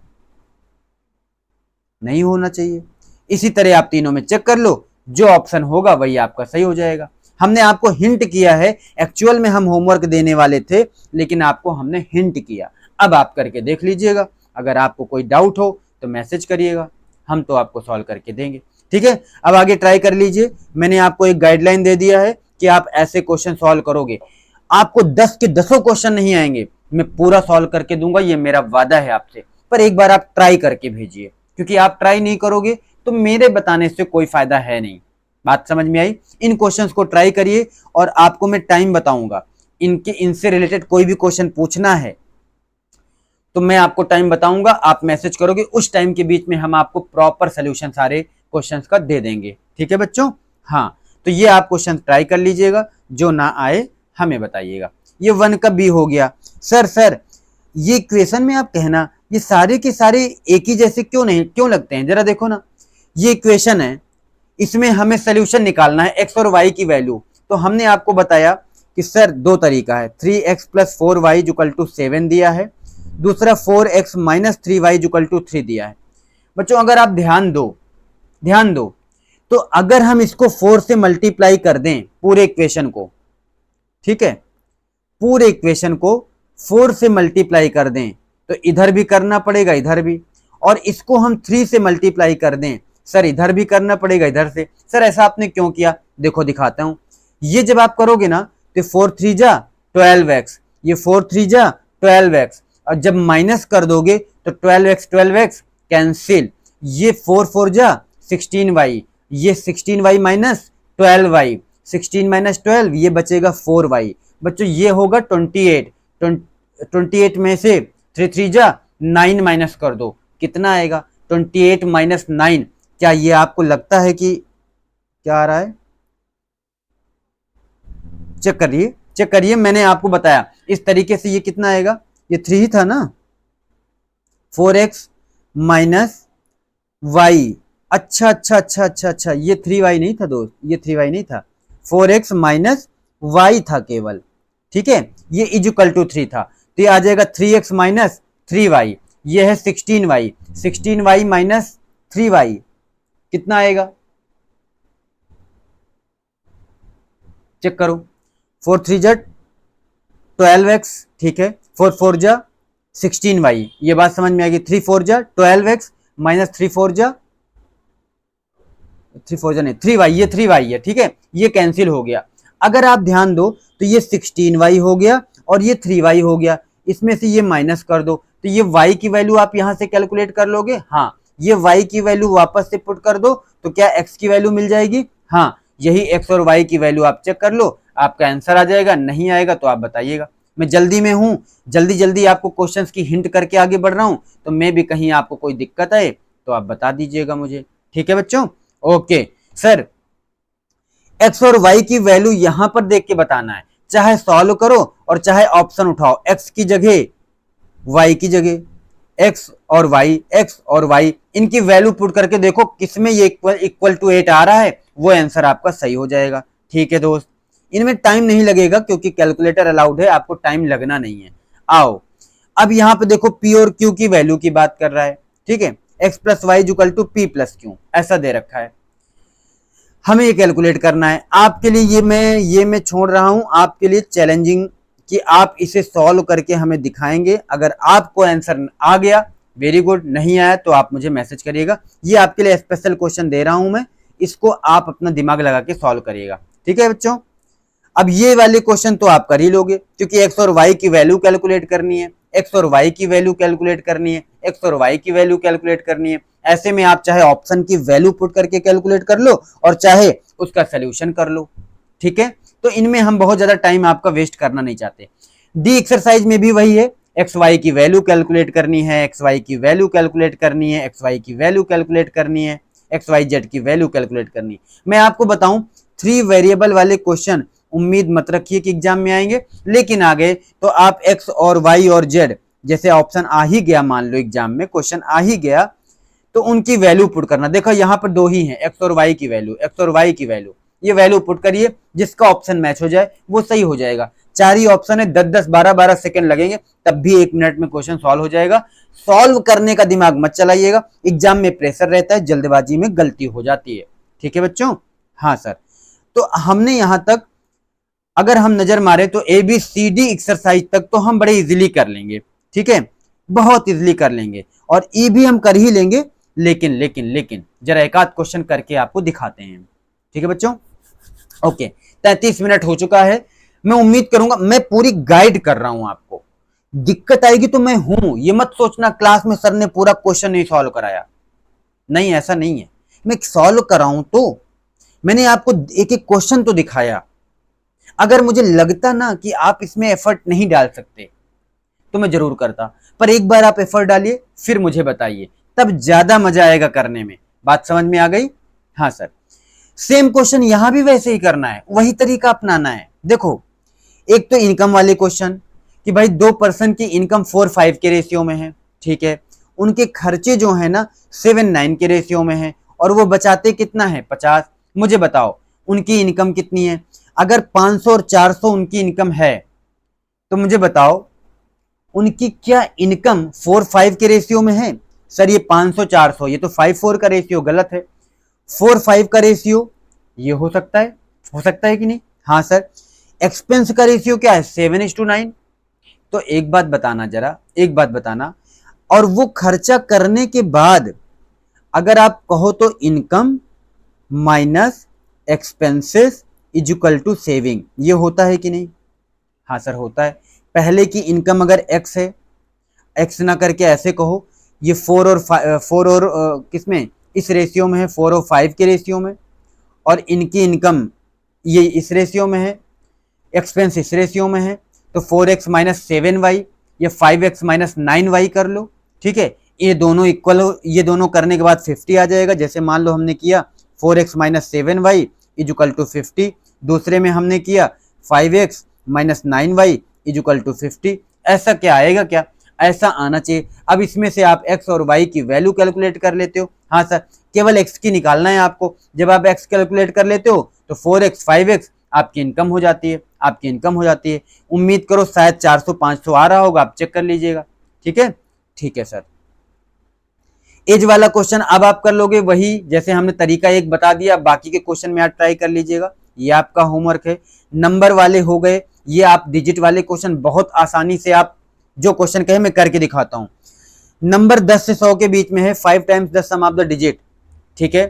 नहीं होना चाहिए। इसी तरह आप तीनों में चेक कर लो, जो ऑप्शन होगा वही आपका सही हो जाएगा। हमने आपको हिंट किया है, एक्चुअल में हम होमवर्क देने वाले थे, लेकिन आपको हमने हिंट किया। अब आप करके देख लीजिएगा, अगर आपको कोई डाउट हो तो मैसेज करिएगा, हम तो आपको सॉल्व करके देंगे। ठीक है, अब आगे ट्राई कर लीजिए। मैंने आपको एक गाइडलाइन दे दिया है कि आप ऐसे क्वेश्चन सॉल्व करोगे, आपको 10 के 10 क्वेश्चन नहीं आएंगे, मैं पूरा सॉल्व करके दूंगा, ये मेरा वादा है आपसे। पर एक बार आप ट्राई करके भेजिए, क्योंकि आप ट्राई नहीं करोगे तो मेरे बताने से कोई फायदा है नहीं। बात समझ में आई? इन क्वेश्चंस को ट्राई करिए, और आपको मैं टाइम बताऊंगा, इनसे रिलेटेड कोई भी क्वेश्चन पूछना है तो मैं आपको टाइम बताऊंगा, आप मैसेज करोगे, उस टाइम के बीच में हम आपको प्रॉपर सोल्यूशन सारे क्वेश्चंस का दे देंगे। ठीक है बच्चों? हाँ, तो ये आप क्वेश्चन ट्राई कर लीजिएगा, जो ना आए हमें बताइएगा। ये 1 का बी हो गया। सर ये इक्वेशन में आप कहना ये सारे के सारे एक ही जैसे क्यों लगते हैं, जरा देखो ना, ये इक्वेशन है, इसमें हमें सोल्यूशन निकालना है x और y की वैल्यू। तो हमने आपको बताया कि सर 2 तरीका है, 3x plus 4y equal to 7 दिया है, दूसरा 4x minus 3y equal to 3 दिया है। बच्चों अगर आप ध्यान दो तो अगर हम इसको 4 से मल्टीप्लाई कर दें पूरे इक्वेशन को, ठीक है, पूरे इक्वेशन को 4 से मल्टीप्लाई कर दें, तो इधर भी करना पड़ेगा, इधर भी, और इसको हम 3 से मल्टीप्लाई कर दें सर इधर भी करना पड़ेगा इधर से। सर ऐसा आपने क्यों किया? देखो दिखाता हूं। ये जब आप करोगे ना तो 4 3 जा 12x, ये 4 3 जा 12x, और जब माइनस कर दोगे तो 12x कैंसिल, ये 4 4 जा 16y, ये 16y माइनस 12y, 16 माइनस 12 ये बचेगा 4y। बच्चों ये होगा 28, 28 में से 3 3 जा 9 माइनस कर दो, कितना आएगा? 28 माइनस 9। क्या ये आपको लगता है कि क्या आ रहा है? चेक करिए, चेक करिए, मैंने आपको बताया इस तरीके से ये कितना आएगा? ये 3 ही था ना, 4x माइनस वाई। अच्छा अच्छा अच्छा अच्छा अच्छा, ये 3y नहीं था दोस्त, ये 3y नहीं था, 4x माइनस वाई था केवल। ठीक है, ये इज इक्वल टू 3 था, तो ये आ जाएगा 3x माइनस 3y, ये है 16y, 16y माइनस 3y कितना आएगा? चेक करो, 4 3 जा 12x, ठीक है, 4 4 जा 16y, ये बात समझ में आएगी। 3 4 जा 12x माइनस 3 4 जा 3y, ये 3y है, ठीक है, ये कैंसिल हो गया। अगर आप ध्यान दो तो ये 16y हो गया और ये 3y हो गया, इसमें से ये माइनस कर दो तो ये y की वैल्यू आप यहां से कैलकुलेट कर लोगे। हाँ, ये y की वैल्यू वापस से पुट कर दो तो क्या x की वैल्यू मिल जाएगी? हाँ, यही x और y की वैल्यू आप चेक कर लो, आपका आंसर आ जाएगा। नहीं आएगा तो आप बताइएगा, मैं जल्दी में हूं, जल्दी जल्दी आपको क्वेश्चंस की हिंट करके आगे बढ़ रहा हूं, तो मैं भी कहीं आपको कोई दिक्कत है तो आप बता दीजिएगा मुझे। ठीक है बच्चों, ओके। सर x और y की वैल्यू यहां पर देख के बताना है, चाहे सॉल्व करो और चाहे ऑप्शन उठाओ, x की जगह y की जगह, x और y इनकी वैल्यू पुट करके देखो किसमें ये इक्वल टू 8 आ रहा है, वो आंसर आपका सही हो जाएगा। ठीक है दोस्त, इनमें टाइम नहीं लगेगा क्योंकि कैलकुलेटर अलाउड है, आपको टाइम लगना नहीं है। आओ अब यहां पे देखो p और q की वैल्यू की बात कर रहा है, ठीक है, x plus Y equal to p plus q ऐसा दे रखा है, हमें ये कैलकुलेट करना है। आपके लिए ये मैं छोड़ रहा हूं, आपके लिए चैलेंजिंग कि आप इसे सॉल्व करके हमें दिखाएंगे। अगर आपको आंसर आ गया वेरी गुड, नहीं आया तो आप मुझे मैसेज करिएगा। ये आपके लिए स्पेशल क्वेश्चन दे रहा हूं मैं, इसको आप अपना दिमाग लगा के सॉल्व करिएगा। ठीक है बच्चों, अब ये वाले क्वेश्चन तो आप कर ही लोगे क्योंकि x और y की वैल्यू कैलकुलेट करनी है, x और y की वैल्यू कैलकुलेट करनी है, x और y की वैल्यू कैलकुलेट करनी है। ऐसे में आप चाहे ऑप्शन की वैल्यू पुट करके कैलकुलेट कर लो और चाहे उसका सोल्यूशन कर लो। ठीक है, तो इनमें हम बहुत ज्यादा टाइम आपका वेस्ट करना नहीं चाहते। डी एक्सरसाइज में भी वही है, एक्स वाई की वैल्यू कैलकुलेट करनी है, एक्स वाई की वैल्यू कैलकुलेट करनी है, एक्स वाई की वैल्यू कैलकुलेट करनी है, एक्स वाई जेड की वैल्यू कैलकुलेट करनी है। मैं आपको बताऊं 3 वेरिएबल वाले क्वेश्चन उम्मीद मत रखिए कि एग्जाम में आएंगे, लेकिन आ गए तो आप एक्स और वाई और जेड जैसे ऑप्शन आ ही गया, मान लो एग्जाम में क्वेश्चन आ ही गया तो उनकी वैल्यू पुट करना। देखो यहाँ पर 2 ही हैं, एक्स और वाई की वैल्यू, एक्स और वाई की वैल्यू, ये वैल्यू पुट करिए, जिसका ऑप्शन मैच हो जाए वो सही हो जाएगा। 4 ही ऑप्शन है, 10 12 12 सेकंड लगेंगे, तब भी 1 मिनट में क्वेश्चन सॉल्व हो जाएगा। सॉल्व करने का दिमाग मत चलाइएगा, एग्जाम में प्रेशर रहता है, जल्दबाजी में गलती हो जाती है। ठीक है बच्चों, हाँ सर, तो हमने यहां तक अगर हम नजर मारे तो ABCD एक्सरसाइज तक तो हम बड़े इजीली कर लेंगे। ठीक है, बहुत इजीली कर लेंगे, और ई भी हम कर ही लेंगे, लेकिन लेकिन लेकिन जरा एक आध क्वेश्चन करके आपको दिखाते हैं। ठीक है बच्चों, ओके, 33 मिनट हो चुका है। मैं उम्मीद करूंगा, मैं पूरी गाइड कर रहा हूं आपको, दिक्कत आएगी तो मैं हूं, ये मत सोचना क्लास में सर ने पूरा क्वेश्चन नहीं सॉल्व कराया, नहीं ऐसा नहीं है, मैं सॉल्व कर रहा हूं तो मैंने आपको एक एक क्वेश्चन तो दिखाया। अगर मुझे लगता ना कि आप इसमें एफर्ट नहीं डाल सकते तो मैं जरूर करता, पर एक बार आप एफर्ट डालिए फिर मुझे बताइए, तब ज्यादा मजा आएगा करने में। बात समझ में आ गई? हाँ सर, सेम क्वेश्चन यहां भी वैसे ही करना है, वही तरीका अपनाना है। देखो, एक तो इनकम वाले क्वेश्चन कि भाई 2 पर्सन की इनकम 4:5 के रेशियो में है, ठीक है, उनके खर्चे जो है ना 7:9 के रेशियो में है, और वो बचाते कितना है 50। मुझे बताओ उनकी इनकम कितनी है? अगर 500 और 400 उनकी इनकम है तो मुझे बताओ उनकी क्या इनकम 4:5 के रेशियो में है? सर ये 500 400, ये तो 5:4 का रेशियो, गलत है। 4:5 का रेशियो ये हो सकता है कि नहीं? हाँ सर। एक्सपेंस का रेशियो क्या है? 7:9। तो एक बात बताना, जरा एक बात बताना, और वो खर्चा करने के बाद अगर आप कहो तो income minus expenses is equal to saving, ये होता है कि नहीं? हाँ सर होता है। पहले की इनकम अगर एक्स है, एक्स ना करके ऐसे कहो ये 4 और किसमें, इस रेशियो में है, 4 और 5 के रेशियो में, और इनकी इनकम ये इस रेशियो में है, एक्सपेंस इस रेशियो में है, तो 4x माइनस 7y या 5x माइनस 9y कर लो। ठीक है, ये दोनों इक्वल हो, ये दोनों करने के बाद 50 आ जाएगा। जैसे मान लो हमने किया 4x minus 7y is equal to 50, दूसरे में हमने किया 5x minus 9y is equal to 50। ऐसा क्या आएगा, क्या ऐसा आना चाहिए। अब इसमें से आप x और y की वैल्यू कैलकुलेट कर लेते हो। हाँ सर, केवल x की निकालना है आपको। जब आप x कैलकुलेट कर लेते हो तो 4x 5x आपकी इनकम हो जाती है, आपकी इनकम हो जाती है। उम्मीद करो शायद 400-500 आ रहा होगा, आप चेक कर लीजिएगा। ठीक है, ठीक है सर। एज वाला क्वेश्चन अब आप कर लोगे वही, जैसे हमने तरीका एक बता दिया, बाकी के क्वेश्चन में आप ट्राई कर लीजिएगा। ये आपका होमवर्क है। नंबर वाले हो गए, ये आप डिजिट वाले क्वेश्चन बहुत आसानी से आप जो क्वेश्चन कहे मैं करके दिखाता हूं। नंबर 10 से 100 के बीच में है, 5 times the sum of the digit. ठीक है,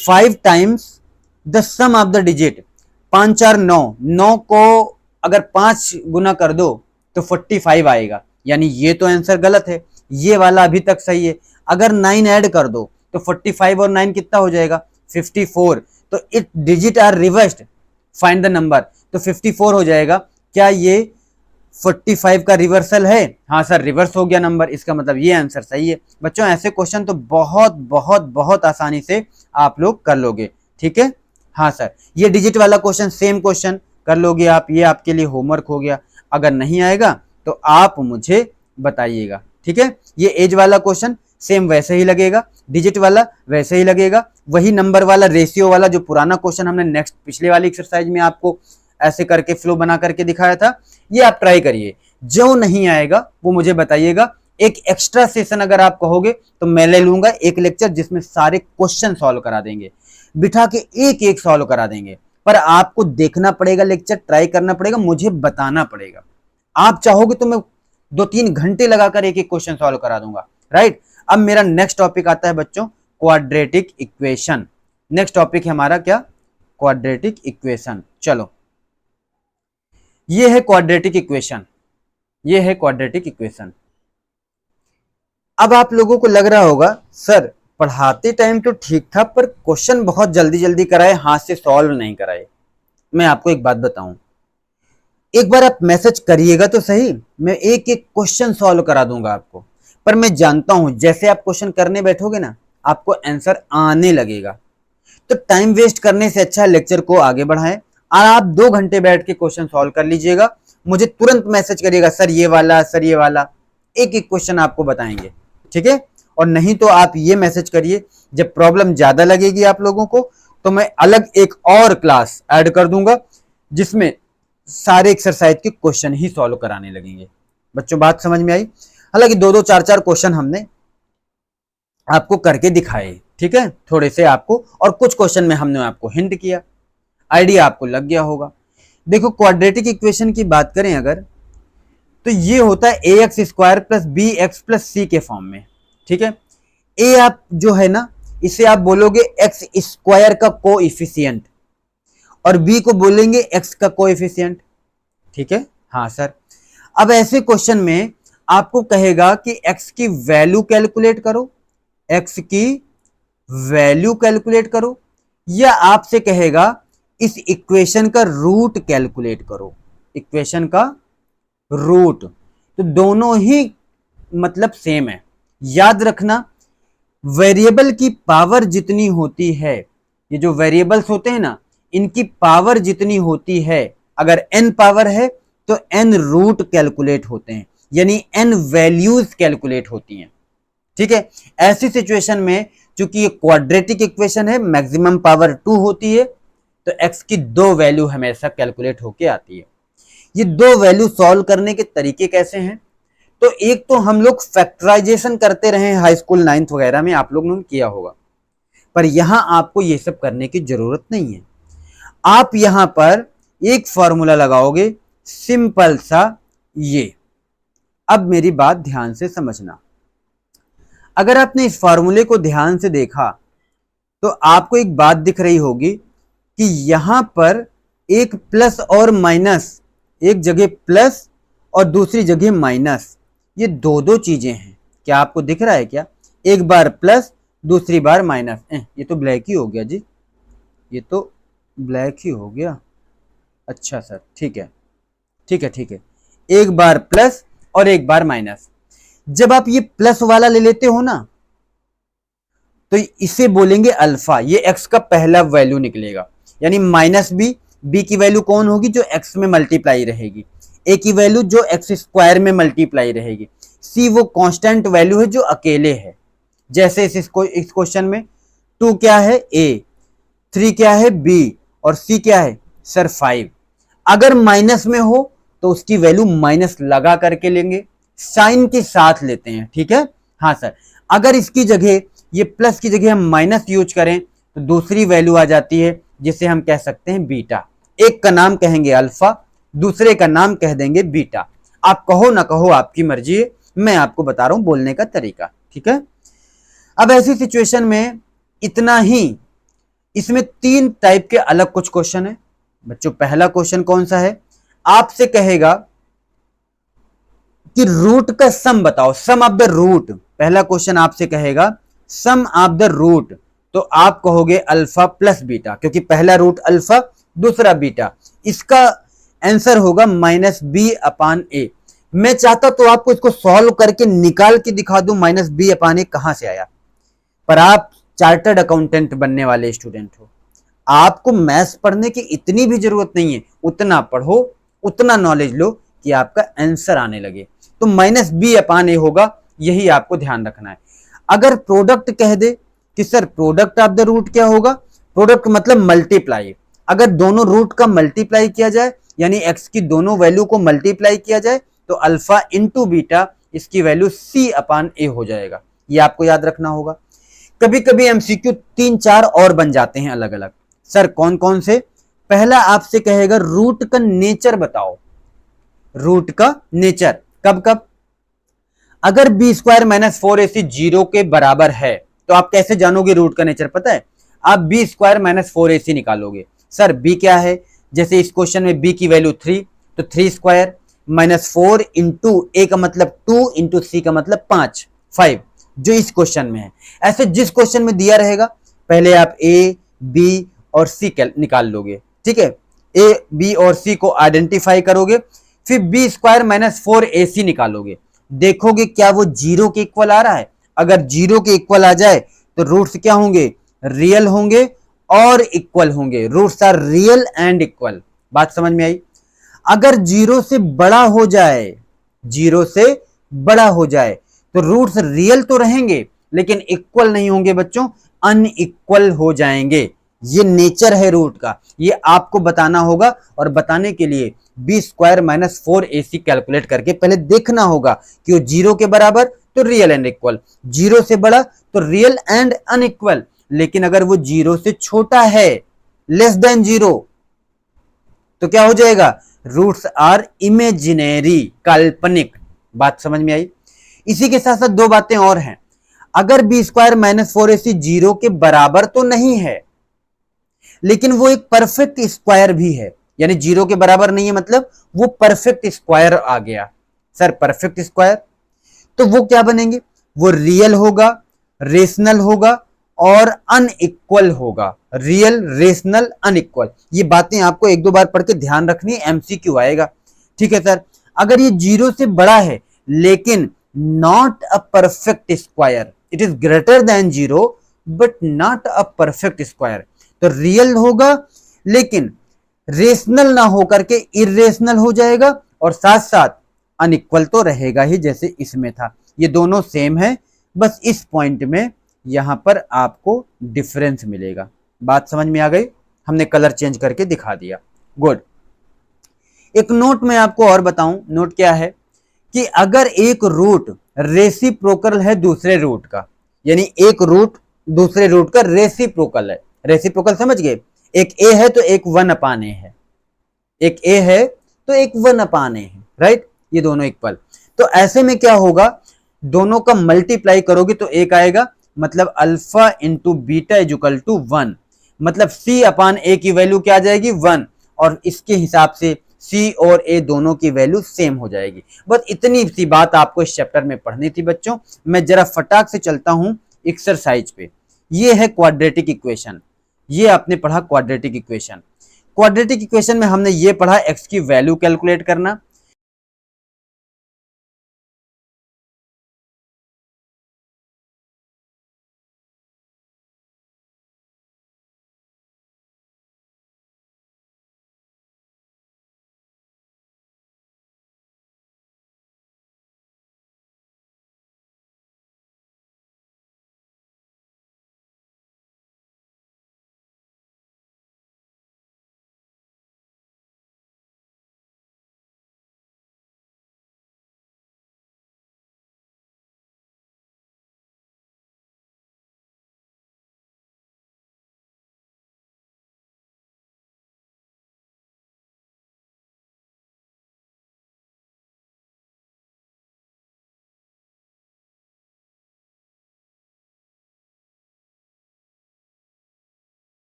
5 times the sum of the digit, 5 4 9, 9 को अगर 5 गुना कर दो तो 45 आएगा, यानी ये तो आंसर गलत है। ये वाला अभी तक सही है। अगर 9 ऐड कर दो तो 45 और 9 कितना हो जाएगा, 54। तो it digit are reversed, find the number, तो 54 हो जाएगा। क्या ये 45 का रिवर्सल है? हाँ सर, रिवर्स हो गया नंबर, इसका मतलब ये आंसर सही है। बच्चों ऐसे क्वेश्चन तो बहुत बहुत बहुत आसानी से आप लोग कर लोगे। ठीक है, हाँ सर, ये डिजिट वाला क्वेश्चन सेम क्वेश्चन कर लोगे आप, ये आपके लिए होमवर्क हो गया। अगर नहीं आएगा तो आप मुझे बताइएगा। ठीक है, ये एज वाला क्वेश्चन सेम वैसे ही लगेगा, डिजिट वाला वैसे ही लगेगा, वही नंबर वाला रेशियो वाला जो पुराना क्वेश्चन हमने नेक्स्ट पिछले वाली एक्सरसाइज में आपको ऐसे करके फ्लो बना करके दिखाया था, ये आप ट्राई करिए। जो नहीं आएगा वो मुझे बताइएगा। एक एक्स्ट्रा सेशन अगर आप कहोगे तो मैं ले लूंगा, एक लेक्चर जिसमें सारे क्वेश्चन सॉल्व करा देंगे, बिठा के एक एक सॉल्व करा देंगे। पर आपको देखना पड़ेगा लेक्चर, ट्राई करना पड़ेगा, मुझे बताना पड़ेगा। आप चाहोगे तो मैं 2-3 घंटे लगाकर एक एक क्वेश्चन सॉल्व करा दूंगा। राइट, अब मेरा नेक्स्ट टॉपिक आता है बच्चों क्वाड्रेटिक इक्वेशन। नेक्स्ट टॉपिक है हमारा क्या, क्वाड्रेटिक इक्वेशन। चलो, ये है क्वाड्रेटिक इक्वेशन, ये है क्वाड्रेटिक इक्वेशन। अब आप लोगों को लग रहा होगा सर पढ़ाते टाइम तो ठीक था, पर क्वेश्चन बहुत जल्दी जल्दी कराए, हाथ से सॉल्व नहीं कराए। मैं आपको एक बात बताऊं, एक बार आप मैसेज करिएगा तो सही, मैं एक एक क्वेश्चन सॉल्व करा दूंगा आपको। पर मैं जानता हूं जैसे आप क्वेश्चन करने बैठोगे ना, आपको आंसर आने लगेगा। तो टाइम वेस्ट करने से अच्छा लेक्चर को आगे बढ़ाएं और आप 2 घंटे बैठ के क्वेश्चन सॉल्व कर लीजिएगा। मुझे तुरंत मैसेज करिएगा सर ये वाला, सर ये वाला, एक एक क्वेश्चन आपको बताएंगे। ठीक है, और नहीं तो आप ये मैसेज करिए, जब प्रॉब्लम ज्यादा लगेगी आप लोगों को तो मैं अलग एक और क्लास ऐड कर दूंगा जिसमें सारे एक्सरसाइज के क्वेश्चन ही सॉल्व कराने लगेंगे। बच्चों बात समझ में आई? हालांकि 2-2 4-4 क्वेश्चन हमने आपको करके दिखाए। ठीक है, थोड़े से आपको, और कुछ क्वेश्चन में हमने आपको हिंट किया, आइडिया आपको लग गया होगा। देखो क्वाड्रेटिक इक्वेशन की बात करें अगर, तो ये होता है a x square plus b x plus c के फॉर्म में। ठीक है, ए आप जो है ना, इसे आप बोलोगे एक्स स्क्वायर का कोएफिशिएंट और बी को बोलेंगे एक्स का कोएफिशिएंट। ठीक है, हाँ सर। अब ऐसे क्वेश्चन में आपको कहेगा कि एक्स की वैल्यू कैलकुलेट करो, एक्स की वैल्यू कैलकुलेट करो, या आपसे कहेगा इस इक्वेशन का रूट कैलकुलेट करो, इक्वेशन का रूट। तो दोनों ही मतलब सेम है। याद रखना, वेरिएबल की पावर जितनी होती है, ये जो वेरिएबल्स होते हैं ना, इनकी पावर जितनी होती है, अगर n पावर है तो n रूट कैलकुलेट होते हैं, यानी n वैल्यूज कैलकुलेट होती हैं। ठीक है, ऐसी सिचुएशन में चूंकि ये क्वाड्रेटिक इक्वेशन है, मैक्सिमम पावर 2 होती है, तो x की 2 वैल्यू हमेशा कैलकुलेट होके आती है। ये 2 वैल्यू सॉल्व करने के तरीके कैसे हैं? तो एक तो हम लोग फैक्टराइजेशन करते रहे हाई स्कूल 9th वगैरह में, आप लोगों ने किया होगा, पर यहां आपको ये सब करने की जरूरत नहीं है। आप यहां पर एक फॉर्मूला लगाओगे सिंपल सा, ये। अब मेरी बात ध्यान से समझना, अगर आपने इस फॉर्मूले को ध्यान से देखा तो आपको एक बात दिख रही होगी कि यहां पर एक प्लस और माइनस, एक जगह प्लस और दूसरी जगह माइनस, ये दो दो चीजें हैं। क्या आपको दिख रहा है क्या? एक बार प्लस दूसरी बार माइनस। ये तो ब्लैक ही हो गया जी, ये तो ब्लैक ही हो गया। अच्छा सर, ठीक है ठीक है ठीक है। एक बार प्लस और एक बार माइनस। जब आप ये प्लस वाला ले लेते हो ना तो इसे बोलेंगे अल्फा। ये एक्स का पहला वैल्यू निकलेगा, यानी माइनस बी की वैल्यू कौन होगी? जो एक्स में मल्टीप्लाई रहेगी। ए की वैल्यू जो एक्स स्क्वायर में मल्टीप्लाई रहेगी। सी वो कांस्टेंट वैल्यू है जो अकेले है। जैसे इस क्वेश्चन में 2 क्या है? ए, 3 क्या है? बी, और सी क्या है सर? 5। अगर माइनस में हो तो उसकी वैल्यू माइनस लगा करके लेंगे, साइन के साथ लेते हैं, ठीक है? हाँ सर। अगर इसकी जगह, ये प्लस की जगह हम माइनस यूज करें तो दूसरी वैल्यू आ जाती है जिसे हम कह सकते हैं बीटा। एक का नाम कहेंगे अल्फा, दूसरे का नाम कह देंगे बीटा। आप कहो ना कहो आपकी मर्जी है, मैं आपको बता रहा हूं बोलने का तरीका, ठीक है? अब ऐसी सिचुएशन में इतना ही, इसमें 3 टाइप के अलग कुछ क्वेश्चन है बच्चों। पहला क्वेश्चन कौन सा है? आपसे कहेगा कि रूट का सम बताओ, सम ऑफ द रूट। पहला क्वेश्चन आपसे कहेगा सम ऑफ द रूट, तो आप कहोगे अल्फा प्लस बीटा, क्योंकि पहला रूट अल्फा दूसरा बीटा। इसका आंसर होगा माइनस बी अपान ए। मैं चाहता तो आपको इसको सॉल्व करके निकाल के दिखा दूं माइनस बी अपान ए कहां से आया, पर आप चार्टर्ड अकाउंटेंट बनने वाले स्टूडेंट हो, आपको मैथ्स पढ़ने की इतनी भी जरूरत नहीं है। उतना पढ़ो, उतना नॉलेज लो कि आपका आंसर आने लगे। तो माइनस बी अपान ए होगा, यही आपको ध्यान रखना है। अगर प्रोडक्ट कह दे कि sir product of the root क्या होगा? प्रोडक्ट मतलब मल्टीप्लाई। अगर दोनों रूट का मल्टीप्लाई किया जाए, यानी एक्स की दोनों वैल्यू को मल्टीप्लाई किया जाए, तो अल्फा इंटू बीटा, इसकी वैल्यू सी अपान ए हो जाएगा। ये आपको याद रखना होगा। कभी कभी एमसीक्यू 3-4 और बन जाते हैं अलग अलग। सर कौन कौन से? पहला आपसे कहेगा रूट का नेचर बताओ। रूट का नेचर कब कब? अगर बी स्क्वायर माइनस 4ac 0 के बराबर है तो आप कैसे जानोगे रूट का नेचर? पता है, आप बी स्क्वायर माइनस 4ac निकालोगे। सर बी क्या है? जैसे इस क्वेश्चन में बी की वैल्यू 3, तो 3 स्क्वायर माइनस 4 इंटू ए का मतलब 2 इंटू सी का मतलब 5 जो इस क्वेश्चन में है। ऐसे जिस क्वेश्चन में दिया रहेगा पहले आप ए, बी और सी निकाल लोगे, ठीक है? ए, बी और सी को आइडेंटिफाई करोगे, फिर बी स्क्वायर माइनस 4ac निकालोगे। देखोगे क्या वो 0 के इक्वल आ रहा है? अगर 0 के इक्वल आ जाए तो रूट्स क्या होंगे? रियल होंगे और इक्वल होंगे। Roots are real and equal. बात समझ में आई? अगर 0 से बड़ा हो जाए, 0 से बड़ा हो जाए तो रूट्स रियल तो रहेंगे लेकिन इक्वल नहीं होंगे बच्चों, अनइक्वल हो जाएंगे। ये नेचर है रूट का, ये आपको बताना होगा। और बताने के लिए B square minus 4ac calculate करके पहले देखना होगा कि वो 0 के बराबर तो रियल एंड इक्वल, 0 से बड़ा तो रियल एंड अनइक्वल। लेकिन अगर वो 0 से छोटा है, लेस देन 0, तो क्या हो जाएगा? रूट्स आर इमेजिनरी, काल्पनिक। बात समझ में आई? इसी के साथ साथ 2 बातें और हैं। अगर बी स्क्वायर माइनस 4ac 0 के बराबर तो नहीं है, लेकिन वो एक परफेक्ट स्क्वायर भी है, यानी 0 के बराबर नहीं है मतलब वो परफेक्ट स्क्वायर आ गया। सर परफेक्ट स्क्वायर, तो वो क्या बनेंगे? वो रियल होगा, रेशनल होगा और अनइक्वल होगा। रियल, रेशनल, अनइक्वल, ये बातें आपको 1-2 बार पढ़ के ध्यान रखनी है, एमसीक्यू आएगा, ठीक है सर? अगर ये 0 से बड़ा है लेकिन not a perfect square, it is greater than 0 but not a perfect square, तो रियल होगा लेकिन रेशनल ना होकर के इरेशनल हो जाएगा और साथ साथ अनइक्वल तो रहेगा ही, जैसे इसमें था। ये दोनों सेम है, बस इस पॉइंट में यहां पर आपको डिफरेंस मिलेगा। बात समझ में आ गई? हमने कलर चेंज करके दिखा दिया। गुड। एक नोट में आपको और बताऊं, नोट क्या है कि अगर एक रूट रेसिप्रोकल है दूसरे रूट का, यानी एक रूट दूसरे रूट का रेसिप्रोकल है। रेसिप्रोकल समझ गए? एक ए है तो एक 1/a है, एक ए है तो एक 1/a है, राइट? ये दोनों इक्वल। तो ऐसे में क्या होगा? दोनों का मल्टीप्लाई करोगे तो एक आएगा, मतलब alpha into beta is equal to 1, मतलब सी अपान ए की वैल्यू क्या आ जाएगी 1, और इसके हिसाब से सी और ए दोनों की वैल्यू सेम हो जाएगी। बस इतनी सी बात आपको इस चैप्टर में पढ़नी थी बच्चों। मैं जरा फटाक से चलता हूं एक्सरसाइज पे। ये है क्वाड्रेटिक इक्वेशन, ये आपने पढ़ा क्वाड्रेटिक इक्वेशन। क्वाड्रेटिक इक्वेशन में हमने ये पढ़ा एक्स की वैल्यू कैलकुलेट करना,